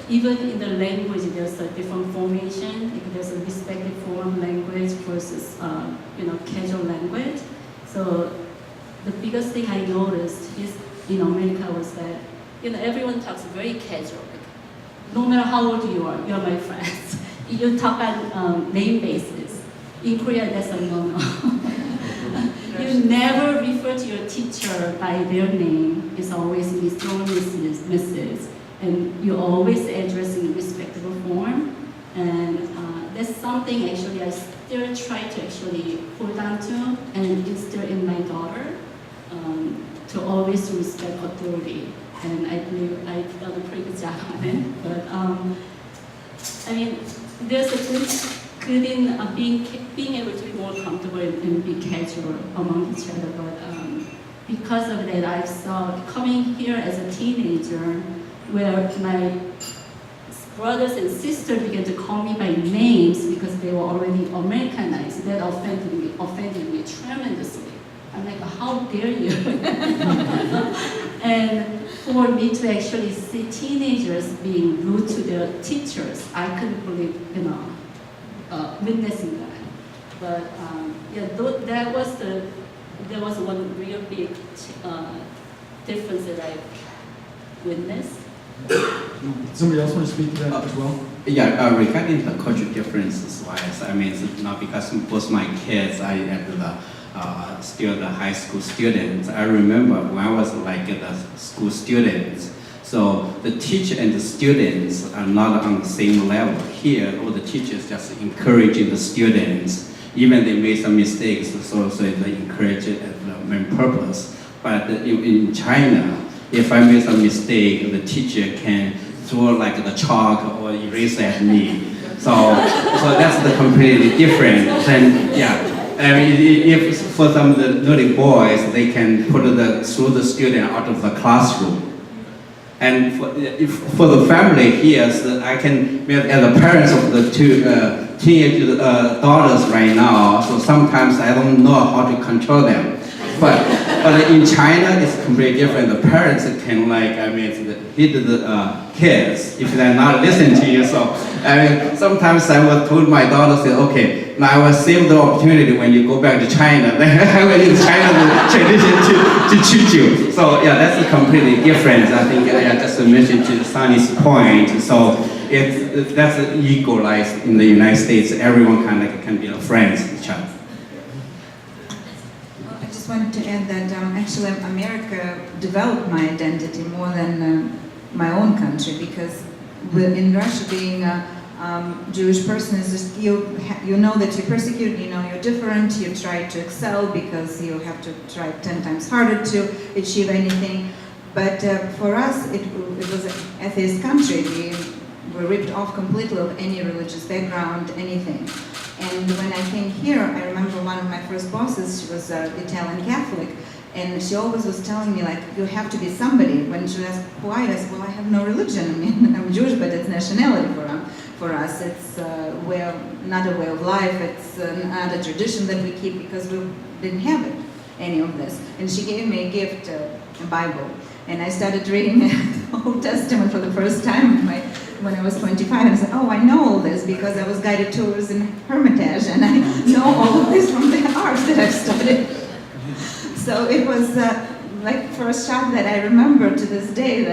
[SPEAKER 4] Even in the language, there's a different formation. Like there's a respected form language versus casual language. So the biggest thing I noticed is in America was that everyone talks very casual. No matter how old you are my friends. You talk on name basis. In Korea, that's a no-no. You never refer to your teacher by their name. It's always Mr. or Mrs. And you always address in a respectable form. And that's something actually I still try to actually hold on to and instill in my daughter to always respect authority. And I believe I've done a pretty good job on it. But I mean, there's a good in being able to be more comfortable and be casual among each other. But because of that, I saw coming here as a teenager, where my brothers and sisters began to call me by names because they were already Americanized. That offended me tremendously. I'm like, how dare you? And for me to actually see teenagers being rude to their teachers, I couldn't believe, witnessing that. But that was one real big difference that I witnessed.
[SPEAKER 2] Somebody else want to speak to that as well?
[SPEAKER 7] Yeah, regarding the cultural differences wise, I mean, it's not because both my kids, I had still the high school students. I remember when I was like the school students, so the teacher and the students are not on the same level. Here, all the teachers just encouraging the students, even they made some mistakes, so they encourage it at the main purpose. But in China, if I made some mistake, the teacher can throw like the chalk or erase at me. So that's the completely different. Then I mean, if for some of the naughty boys, they can throw the student out of the classroom. And for the family here, so I can, as the parents of the two teenage daughters right now, so sometimes I don't know how to control them. But in China, it's completely different. The parents can hit the kids if they're not listening to you. So sometimes I was told my daughter, say, okay, now I will save the opportunity when you go back to China. Then I will use China to transition to Choo-Choo. So that's completely different. I think I just mentioned to Sunny's point. So that's equalized in the United States. Everyone can be friends with each other.
[SPEAKER 5] I just wanted to add that actually America developed my identity more than my own country, because in Russia being a Jewish person is just, you know that you're persecuted, you know you're different, you try to excel because you have to try 10 times harder to achieve anything. But for us, it was an atheist country. We were ripped off completely of any religious background, anything. And when I came here, I remember one of my first bosses, she was Italian Catholic, and she always was telling me, like, you have to be somebody. When she asked why, I said, well, I have no religion. I mean, I'm Jewish, but it's nationality for us. It's not a way of life. It's not a tradition that we keep because we didn't have it, any of this. And she gave me a gift, a Bible. And I started reading the Old Testament for the first time when I was 25, and I said, oh, I know all this because I was guided tours in Hermitage, and I know all of this from the arts that I've studied. So it was like first shot that I remember to this day,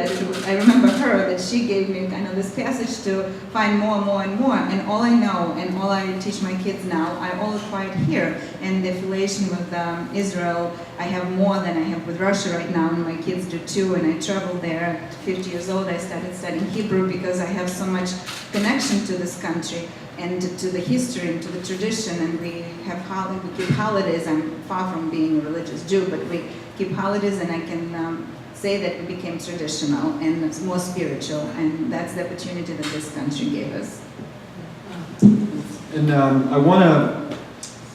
[SPEAKER 5] I remember her, that she gave me kind of this passage to find more and more and more. And all I know, and all I teach my kids now, I all acquired here. And the affiliation with Israel, I have more than I have with Russia right now, and my kids do too. And I traveled there at 50 years old. I started studying Hebrew because I have so much connection to this country and to the history and to the tradition. And we keep holidays. I'm far from being a religious Jew, but we keep holidays, and I can say that it became traditional and it's more spiritual, and that's the opportunity that this country gave us.
[SPEAKER 2] And I want to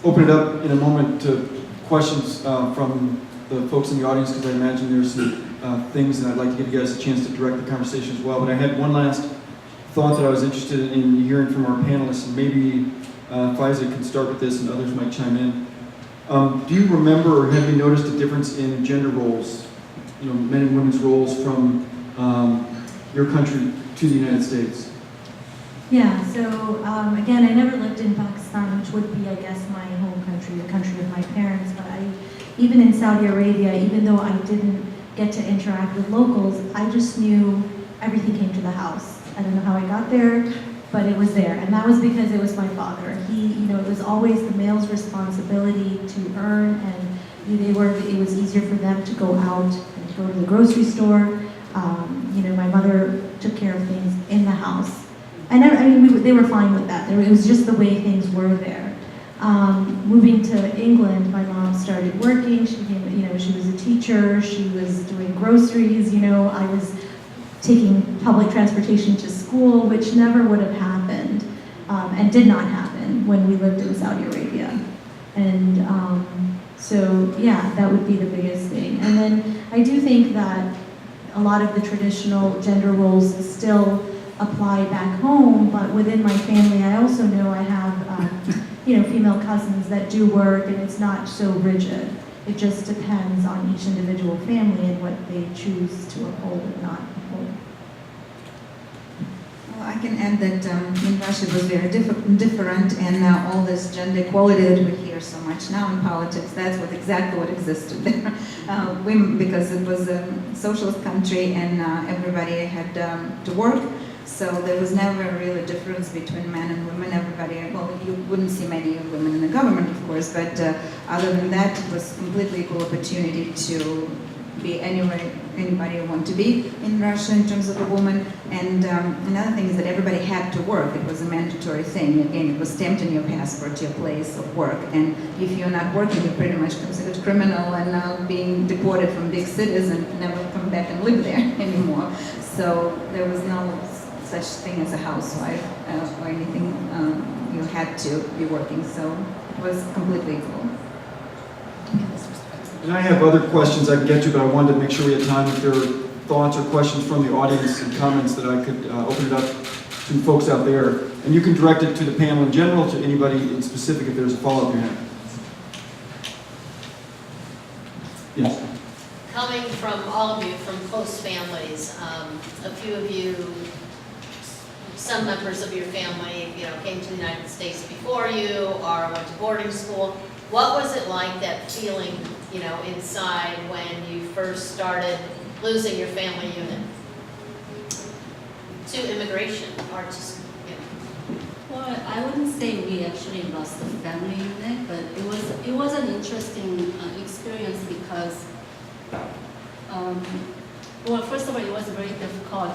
[SPEAKER 2] open it up in a moment to questions from the folks in the audience, because I imagine there's some things that I'd like to give you guys a chance to direct the conversation as well. But I had one last thought that I was interested in hearing from our panelists, and maybe Faiza can start with this and others might chime in. Do you remember or have you noticed a difference in gender roles, men and women's roles from your country to the United States?
[SPEAKER 6] Yeah, so again, I never lived in Pakistan, which would be, I guess, my home country, the country of my parents, but even in Saudi Arabia, even though I didn't get to interact with locals, I just knew everything came to the house. I don't know how I got there, but it was there, and that was because it was my father. It was always the male's responsibility to earn, and it was easier for them to go out and to go to the grocery store. My mother took care of things in the house. They were fine with that. It was just the way things were there. Moving to England, my mom started working. She became, she was a teacher. She was doing groceries. I was taking public transportation to school, which never would have happened and did not happen when we lived in Saudi Arabia. And that would be the biggest thing. And then I do think that a lot of the traditional gender roles still apply back home, but within my family, I also know I have, female cousins that do work, and it's not so rigid. It just depends on each individual family and what they choose to uphold and not uphold.
[SPEAKER 5] Well, I can add that in Russia it was very different, and all this gender equality that we hear so much now in politics, that's exactly what existed there. Because it was a socialist country and everybody had to work. So there was never really a difference between men and women. You wouldn't see many women in the government, of course, but other than that, it was completely equal opportunity to be anybody you want to be in Russia in terms of a woman. And another thing is that everybody had to work. It was a mandatory thing. Again, it was stamped in your passport, your place of work. And if you're not working, you're pretty much considered criminal and being deported from big cities and never come back and live there anymore. So there was no such thing as a housewife or anything. You had to be working, so it was completely equal.
[SPEAKER 2] And I have other questions I can get to, but I wanted to make sure we had time if there are thoughts or questions from the audience and comments that I could open it up to folks out there. And you can direct it to the panel in general, to anybody in specific if there's a follow-up you have. Yes.
[SPEAKER 1] Coming from all of you from close families, a few of you, some members of your family, came to the United States before you or went to boarding school. What was it like, that feeling, inside when you first started losing your family unit to immigration or to,
[SPEAKER 4] Well, I wouldn't say we actually lost the family unit, but it was an interesting experience because, first of all, it was very difficult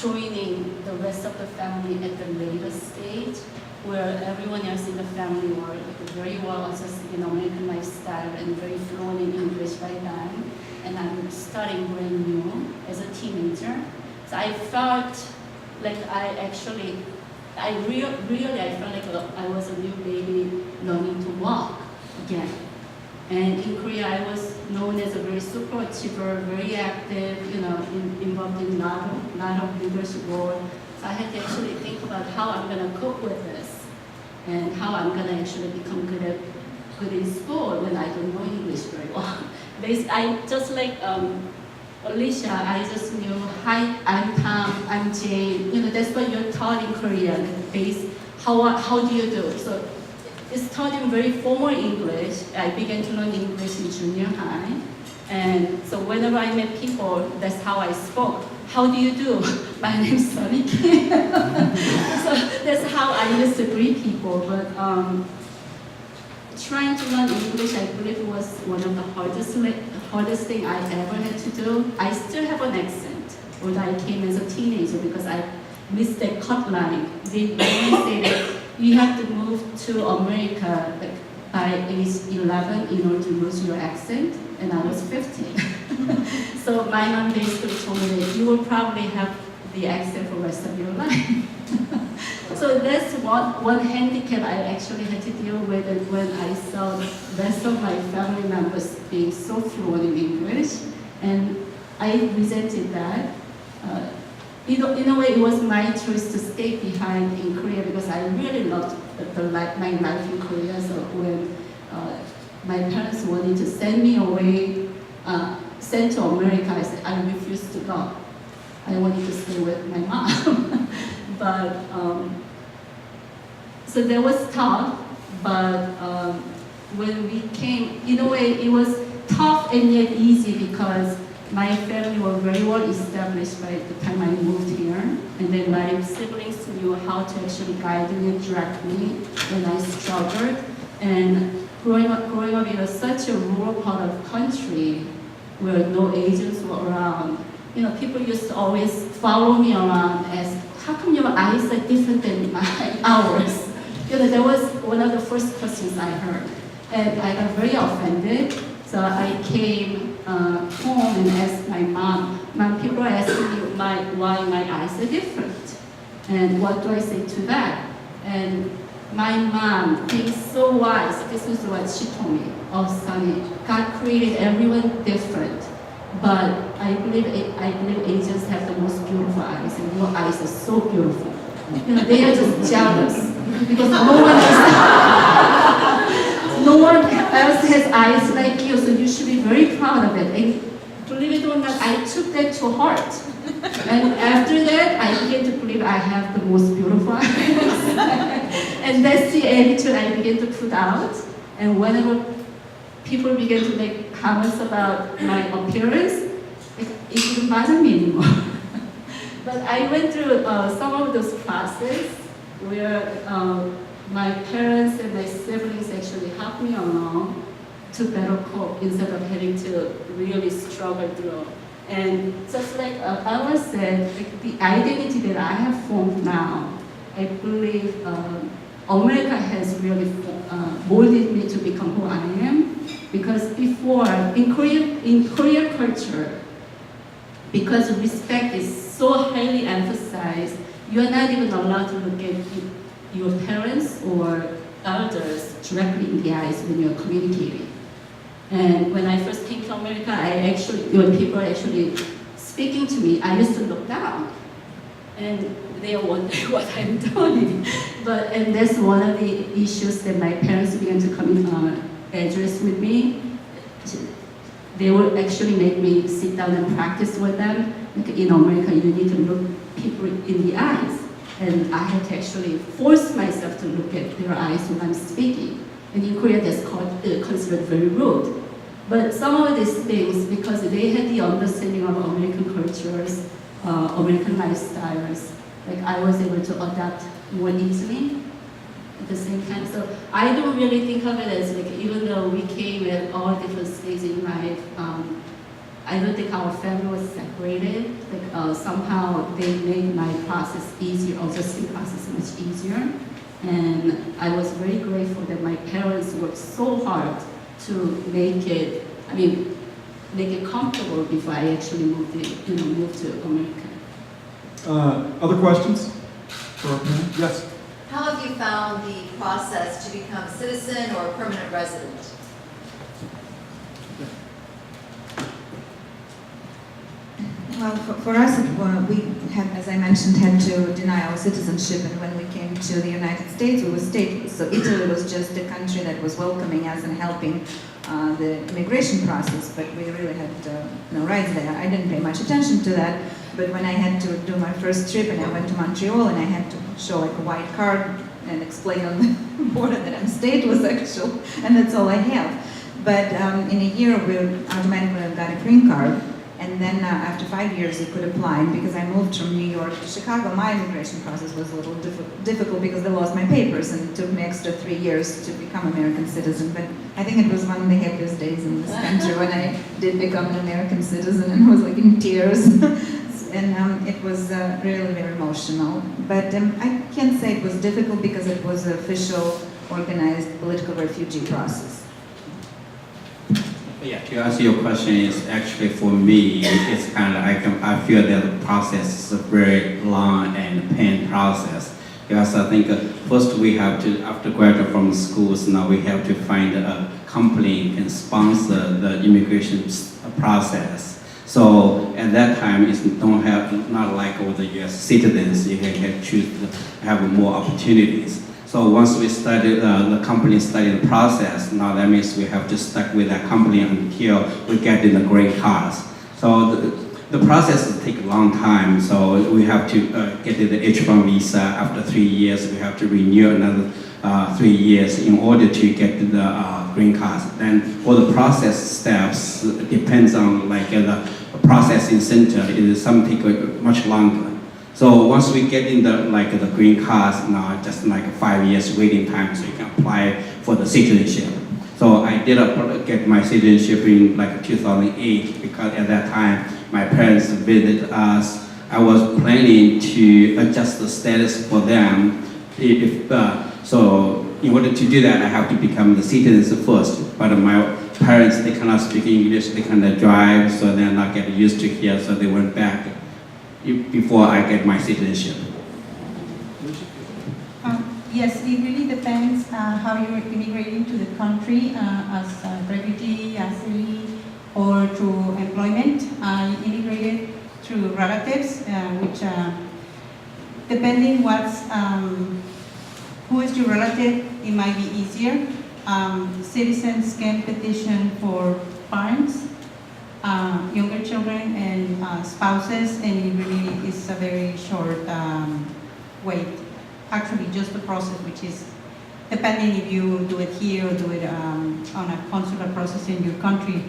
[SPEAKER 4] joining the rest of the family at the later stage, where everyone else in the family were very well adjusted in American lifestyle and very fluent in English by then. And I'm starting brand new as a teenager. So I felt like I felt like I was a new baby learning to walk again. And in Korea, I was known as a very super achiever, very active, involved in a lot of leadership role. So I had to actually think about how I'm going to cope with this and how I'm going to actually become good in school when I don't know English very well. I just like Alicia, I just knew, hi, I'm Tom, I'm Jane. That's what you're taught in Korea. How do you do? So it's taught in very formal English. I began to learn English in junior high. And so whenever I met people, that's how I spoke. How do you do? My name's Sunny Kim. So that's how I used to greet people. But trying to learn English, I believe it was one of the hardest thing I ever had to do. I still have an accent when I came as a teenager because I missed that cut line. They say that you have to move to America by age 11 in order to lose your accent, and I was 15. So my mom basically told me that you will probably have the accent for the rest of your life. So that's one handicap I actually had to deal with when I saw the rest of my family members being so fluent in English, and I resented that. In a way, it was my choice to stay behind in Korea because I I really loved my life in Korea. So when my parents wanted to send me away, send to America, I said I refused to go. I wanted to stay with my mom. But so that was tough. But when we came, in a way, it was tough and yet easy because my family were very well established by the time I moved here. And then my siblings knew how to actually guide me and direct me when I struggled. And growing up in such a rural part of the country where no agents were around, people used to always follow me around and ask, how come your eyes are different than ours? That was one of the first questions I heard. And I got very offended. So I came home and asked my mom, people are asking me why my eyes are different. And what do I say to that? And my mom, being so wise, this is what she told me. Oh, Sonny, God created everyone different. But I believe Asians have the most beautiful eyes, and your eyes are so beautiful. They are just jealous because no one else has eyes like you, so you should be very proud of it. And believe it or not, I took that to heart. And after that, I began to believe I have the most beautiful eyes. And that's the attitude I began to put out. And whenever people began to make comments about my appearance, it didn't bother me anymore. But I went through some of those processes where my parents and my siblings actually helped me along to better cope instead of having to really struggle through. And just like Ella said, like the identity that I have formed now, I believe America has really molded me to become who I am. Because before, in Korean culture, because respect is so highly emphasized, you are not even allowed to look at your parents or elders directly in the eyes when you're communicating. And when I first came to America, when people are actually speaking to me, I used to look down. And they are wondering what I'm doing. And that's one of the issues that my parents began to come in address with me. They would actually make me sit down and practice with them. Like in America, you need to look people in the eyes. And I had to actually force myself to look at their eyes when I'm speaking. And in Korea, that's considered very rude. But some of these things, because they had the understanding of American cultures, American lifestyles, like I was able to adapt more easily at the same time. So I don't really think of it as like, even though we came at all different stages in life, I don't think our family was separated. Like somehow they made my process easier, adjusting process much easier. And I was very grateful that my parents worked so hard to make it comfortable before I actually moved to America.
[SPEAKER 2] Other questions for our panel? Yes.
[SPEAKER 8] How have you found the process to become citizen or permanent resident?
[SPEAKER 5] Well, for us, we have, as I mentioned, had to deny our citizenship, and when we came to the United States, we were stateless. So Italy was just a country that was welcoming us and helping the immigration process, but we really had no rights there. I didn't pay much attention to that, but when I had to do my first trip and I went to Montreal and I had to show like a white card and explain on the border that I'm stateless actually, and that's all I have. But in a year, we automatically got a green card. And then after 5 years, you could apply. And because I moved from New York to Chicago, my immigration process was a little difficult because they lost my papers, and it took me extra 3 years to become American citizen. But I think it was one of the happiest days in this country when I did become an American citizen, and was like in tears. And it was really very emotional. But I can't say it was difficult because it was an official, organized political refugee process.
[SPEAKER 7] Yeah, to answer your question, is actually for me, it's kind of I feel that the process is a very long and pain process. Because I think first we have to, after graduate from schools, now we have to find a company and sponsor the immigration process. So at that time, it's not like all the U.S. citizens, you can choose to have more opportunities. So once we started, the company started the process, now that means we have to stick with that company until we get in the green cards. So the process takes a long time, so we have to get the H1 visa. After 3 years, we have to renew another 3 years in order to get the green cards. Then all the process steps depends on like the processing center. It is some take much longer. So once we get in the green cards, now just like 5 years waiting time, so you can apply for the citizenship. So I did get my citizenship in like 2008 because at that time my parents visited us. I was planning to adjust the status for them. So in order to do that, I have to become the citizen first. But my parents, they cannot speak English, they cannot drive, so they're not getting used to here, so they went back before I get my citizenship.
[SPEAKER 3] Yes, it really depends how you're immigrating to the country as a refugee, asylum, or through employment. You immigrated through relatives, which depending who is your relative, it might be easier. Citizens can petition for parents, younger children, and spouses, and it really is a very short wait. Actually, just the process, which is depending if you do it here or do it on a consular process in your country,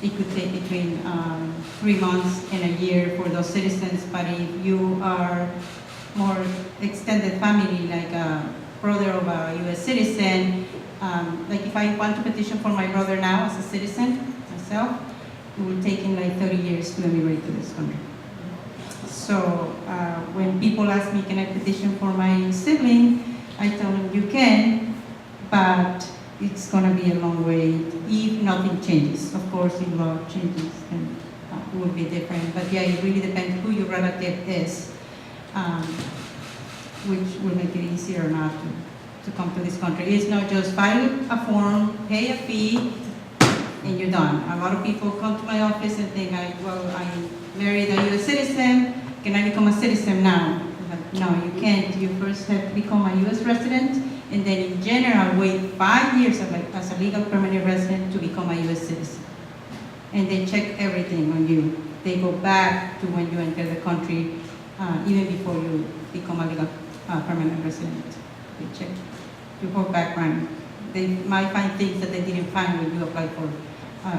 [SPEAKER 3] it could take between 3 months and a year for those citizens. But if you are more extended family, like a brother of a U.S. citizen, like if I want to petition for my brother now as a citizen myself, it will take him like 30 years to immigrate to this country. So when people ask me, can I petition for my sibling, I tell them you can, but it's going to be a long wait if nothing changes. Of course, if law changes, then it will be different. But yeah, it really depends who your relative is, which will make it easier or not to come to this country. It's not just file a form, pay a fee, and you're done. A lot of people come to my office and think, well, I married a U.S. citizen, can I become a citizen now? Like, no, you can't. You first have to become a U.S. resident, and then in general, wait 5 years as a legal permanent resident to become a U.S. citizen. And they check everything on you. They go back to when you enter the country, even before you become a legal permanent resident. They check your whole background. They might find things that they didn't find when you applied for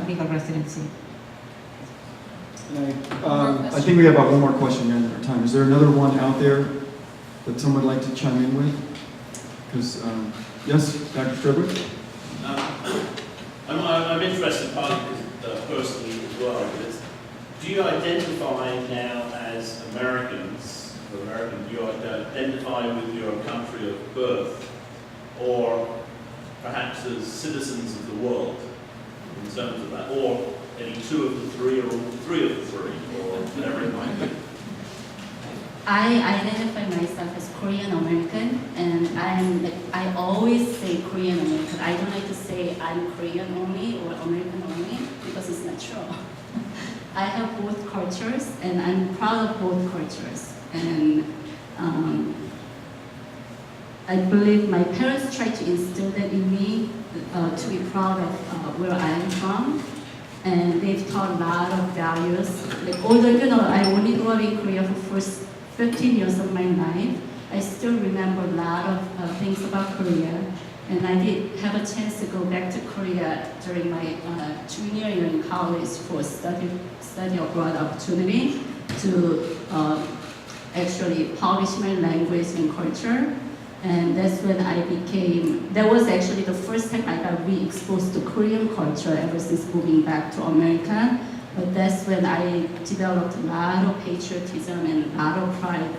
[SPEAKER 3] legal residency.
[SPEAKER 2] I think we have about one more question here in our time. Is there another one out there that someone would like to chime in with? Because, yes, Dr. Strebler?
[SPEAKER 9] I'm interested partly because personally as well. Do you identify now as Americans, do you identify with your country of birth, or perhaps as citizens of the world in terms of that, or any two of the three, or all three of the three, or whatever it might be?
[SPEAKER 4] I identify myself as Korean American, and I always say Korean American. I don't like to say I'm Korean only or American only because it's not true. I have both cultures, and I'm proud of both cultures. And I believe my parents tried to instill that in me to be proud of where I am from. And they've taught a lot of values. Like, although, I only grew up in Korea for first 15 years of my life, I still remember a lot of things about Korea. And I did have a chance to go back to Korea during my junior year in college for study abroad opportunity to actually polish my language and culture. And that's when that was actually the first time I got re-exposed to Korean culture ever since moving back to America. But that's when I developed a lot of patriotism and a lot of pride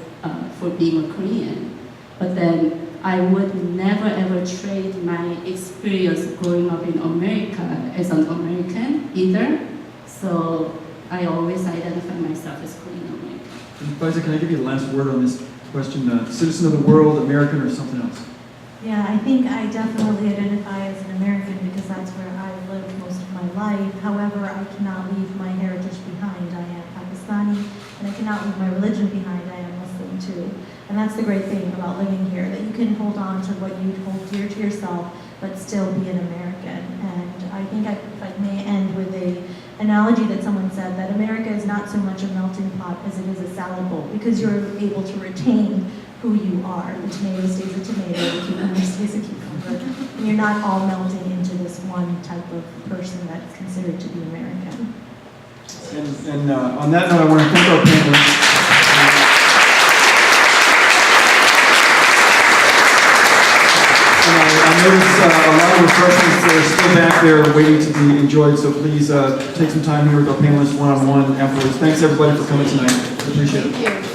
[SPEAKER 4] for being a Korean. But then I would never ever trade my experience growing up in America as an American either. So I always identify myself as Korean American.
[SPEAKER 2] Liza, can I give you the last word on this question? Citizen of the world, American, or something else?
[SPEAKER 6] Yeah, I think I definitely identify as an American because that's where I lived most of my life. However, I cannot leave my heritage behind. I am Pakistani, and I cannot leave my religion behind. I am Muslim too. And that's the great thing about living here, that you can hold on to what you hold dear to yourself, but still be an American. And I think if I may end with a analogy that someone said, that America is not so much a melting pot as it is a salad bowl, because you're able to retain who you are. The tomato stays a tomato, the cucumber stays a cucumber, and you're not all melting into this one type of person that's considered to be American.
[SPEAKER 2] And on that note, I want to thank our panelists. And I notice a lot of refreshments that are still back there waiting to be enjoyed, so please take some time here with our panelists one-on-one afterwards. Thanks everybody for coming tonight. Appreciate it.
[SPEAKER 1] Thank you.